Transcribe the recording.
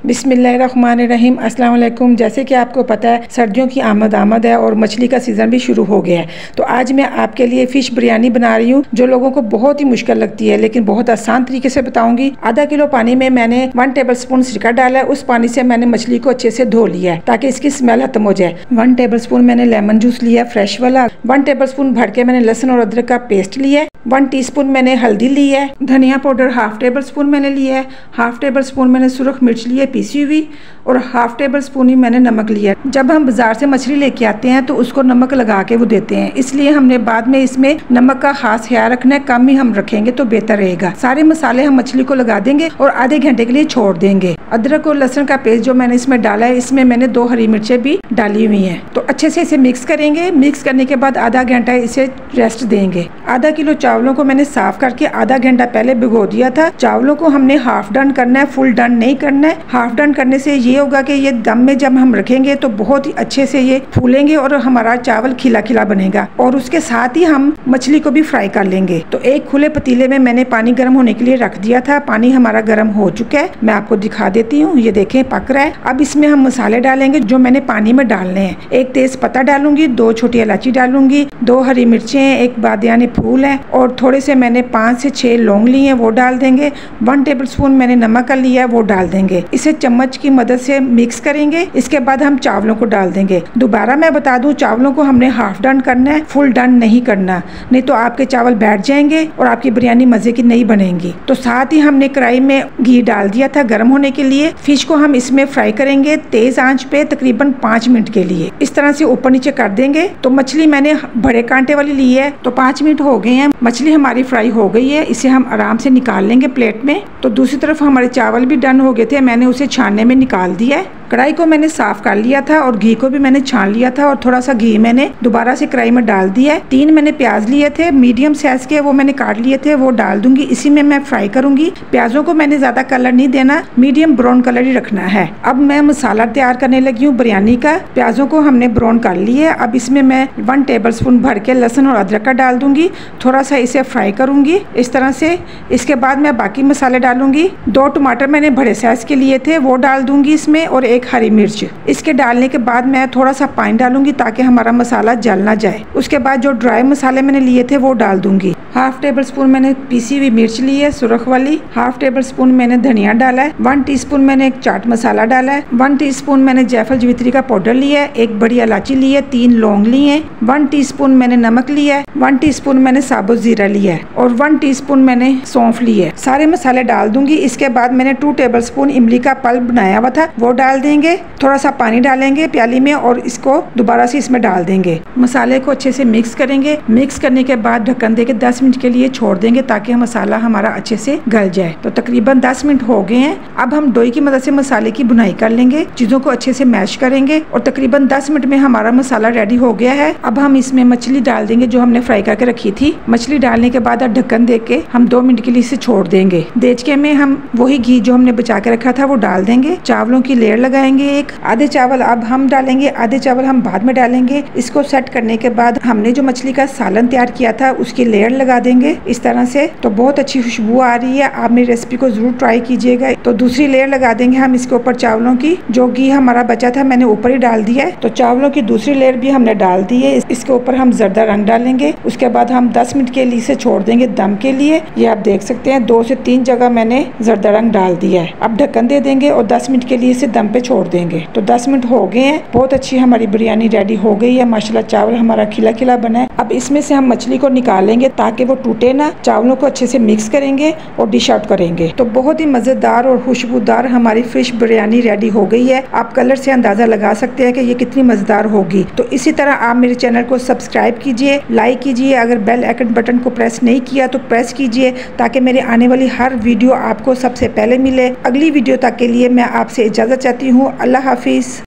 बिस्मिल्लाहिर्रहमानिर्रहीम। अस्सलाम वालेकुम। जैसे कि आपको पता है सर्दियों की आमद है और मछली का सीज़न भी शुरू हो गया है, तो आज मैं आपके लिए फ़िश बिरयानी बना रही हूँ जो लोगों को बहुत ही मुश्किल लगती है, लेकिन बहुत आसान तरीके से बताऊंगी। आधा किलो पानी में मैंने 1 टेबलस्पून सिरका डाला है। उस पानी से मैंने मछली को अच्छे से धो लिया है ताकि इसकी स्मेल खत्म हो जाए। 1 टेबलस्पून मैंने लेमन जूस लिया फ्रेश वाला। 1 टेबलस्पून भर के मैंने लहसुन और अदरक का पेस्ट लिया है। 1 टीस्पून मैंने हल्दी ली है। धनिया पाउडर 1/2 टेबलस्पून मैंने लिया है। 1/2 टेबलस्पून मैंने सुरख मिर्च ली है पीसी हुई, और 1/2 टेबलस्पून ही मैंने नमक लिया है। जब हम बाजार से मछली लेके आते हैं तो उसको नमक लगा के वो देते हैं, इसलिए हमने बाद में इसमें नमक का खास ख्याल रखना है, कम ही हम रखेंगे तो बेहतर रहेगा। सारे मसाले हम मछली को लगा देंगे और आधे घंटे के लिए छोड़ देंगे। अदरक और लहसुन का पेस्ट जो मैंने इसमें डाला है, इसमें मैंने 2 हरी मिर्चें भी डाली हुई हैं। तो अच्छे से इसे मिक्स करेंगे। मिक्स करने के बाद आधा घंटा इसे रेस्ट देंगे। आधा किलो चावलों को मैंने साफ करके आधा घंटा पहले भिगो दिया था। चावलों को हमने हाफ डन करना है, फुल डन नहीं करना है। हाफ डन करने से ये होगा कि ये दम में जब हम रखेंगे तो बहुत ही अच्छे से ये फूलेंगे और हमारा चावल खिला खिला बनेगा। और उसके साथ ही हम मछली को भी फ्राई कर लेंगे। तो एक खुले पतीले में मैंने पानी गर्म होने के लिए रख दिया था। पानी हमारा गर्म हो चुका है, मैं आपको दिखा देती हूँ। ये देखें पक रहा है। अब इसमें हम मसाले डालेंगे जो मैंने पानी में डालने हैं। 1 तेज पत्ता डालूंगी, 2 छोटी इलायची डालूंगी, 2 हरी मिर्चें, 1 बादियानी फूल है, और थोड़े से मैंने 5 से 6 लौंग लिए हैं, वो डाल देंगे। 1 टेबलस्पून मैंने नमक का लिया है, वो डाल देंगे। इसे चम्मच की मदद से मिक्स करेंगे। इसके बाद हम चावलों को डाल देंगे। दोबारा मैं बता दूं, चावलों को हमने हाफ डन करना है, फुल डन नहीं करना, नहीं तो आपके चावल बैठ जाएंगे और आपकी बिरयानी मजे की नहीं बनेगी। तो साथ ही हमने कढ़ाई में घी डाल दिया था गर्म होने के लिए। फिश को हम इसमें फ्राई करेंगे तेज आंच पे तकरीबन 5 मिनट के लिए। इस तरह से ऊपर नीचे कर देंगे। तो मछली मैंने बड़े कांटे वाली ली है, तो 5 मिनट हो गए हैं। मछली हमारी फ्राई हो गई है, इसे हम आराम से निकाल लेंगे प्लेट में। तो दूसरी तरफ हमारे चावल भी डन हो गए थे, मैंने उसे छानने में निकाल दिया है। कढ़ाई को मैंने साफ कर लिया था और घी को भी मैंने छान लिया था, और थोड़ा सा घी मैंने दोबारा से कढ़ाई में डाल दिया है। 3 मैंने प्याज लिए थे मीडियम साइज के, वो मैंने काट लिए थे, वो डाल दूंगी। इसी में मैं फ्राई करूंगी। प्याजों को मैंने ज्यादा कलर नहीं देना, मीडियम ब्राउन कलर ही रखना है। अब मैं मसाला तैयार करने लगी हूँ बिरयानी का। प्याजों को हमने ब्राउन कर लिया है। अब इसमें मैं 1 टेबलस्पून भर के लहसुन और अदरक का डाल दूंगी। थोड़ा सा इसे फ्राई करूंगी इस तरह से। इसके बाद मैं बाकी मसाले डालूंगी। 2 टमाटर मैंने बड़े साइज के लिए थे, वो डाल दूंगी इसमें, और 1 हरी मिर्च। इसके डालने के बाद मैं थोड़ा सा पानी डालूंगी ताकि हमारा मसाला जल ना जाए। उसके बाद जो ड्राई मसाले मैंने लिए थे वो डाल दूंगी। 1/2 टेबलस्पून मैंने पीसी हुई मिर्च ली है सुरख वाली। 1/2 टेबलस्पून मैंने धनिया डाला है। 1 टीस्पून मैंने एक चाट मसाला डाला है। 1 टीस्पून मैंने जायफल जवित्री का पाउडर लिया है। 1 बड़ी इलायची ली है, 3 लौंग लिए हैं। 1 टीस्पून मैंने नमक लिया है। 1 टीस्पून मैंने साबुत जीरा लिया है, और 1 टीस्पून मैंने सौंफ ली है। सारे मसाले डाल दूंगी। इसके बाद मैंने 2 टेबलस्पून इमली का पल्प बनाया हुआ था, वो डाल देंगे। थोड़ा सा पानी डालेंगे प्याली में, और इसको दोबारा से इसमें डाल देंगे। मसाले को अच्छे से मिक्स करेंगे। मिक्स करने के बाद ढक्कन देके 10 मिनट के लिए छोड़ देंगे ताकि मसाला हमारा अच्छे से गल जाए। तो तकरीबन 10 मिनट हो गए हैं। अब हम डोई की मदद से मसाले की बुनाई कर लेंगे, चीजों को अच्छे से मैश करेंगे, और तकरीबन 10 मिनट में हमारा मसाला रेडी हो गया है। अब हम इसमें मछली डाल देंगे जो हमने फ्राई करके रखी थी। मछली डालने के बाद ढक्कन दे के हम 2 मिनट के लिए इसे छोड़ देंगे। देचके में हम वही घी जो हमने बचा के रखा था वो डाल देंगे। चावलों की लेयर लगाएंगे। एक आधे चावल अब हम डालेंगे, आधे चावल हम बाद में डालेंगे। इसको सेट करने के बाद हमने जो मछली का सालन तैयार किया था उसकी लेयर लगा देंगे इस तरह से। तो बहुत अच्छी खुशबू आ रही है, आप मेरी रेसिपी को जरूर ट्राई कीजिएगा। तो दूसरी लेयर लगा देंगे हम इसके ऊपर चावलों की। जो घी हमारा बचा था मैंने ऊपर ही डाल दिया है। तो चावलों की दूसरी लेयर भी हमने डाल दी है। इसके ऊपर हम जर्दा रंग डालेंगे। उसके बाद हम 10 मिनट के लिए इसे छोड़ देंगे दम के लिए। ये आप देख सकते हैं 2 से 3 जगह मैंने जर्दा रंग डाल दिया है। अब ढक्कन दे देंगे और 10 मिनट के लिए इसे दम पे छोड़ देंगे। तो 10 मिनट हो गए हैं। बहुत अच्छी हमारी बिरयानी रेडी हो गई है माशाल्लाह। चावल हमारा खिला खिला बना है। अब इसमें से हम मछली को निकालेंगे ताकि वो टूटे ना। चावलों को अच्छे से मिक्स करेंगे और डिश आउट करेंगे। तो बहुत ही मजेदार और खुशबूदार हमारी फिश बिरयानी रेडी हो गई है। आप कलर से अंदाजा लगा सकते हैं कि ये कितनी मजेदार होगी। तो इसी तरह आप मेरे चैनल को सब्सक्राइब कीजिए, लाइक कीजिए। अगर बेल आइकन बटन को प्रेस नहीं किया तो प्रेस कीजिए ताकि मेरे आने वाली हर वीडियो आपको सबसे पहले मिले। अगली वीडियो तक के लिए मैं आपसे इजाजत चाहती हूँ। अल्लाह हाफिज।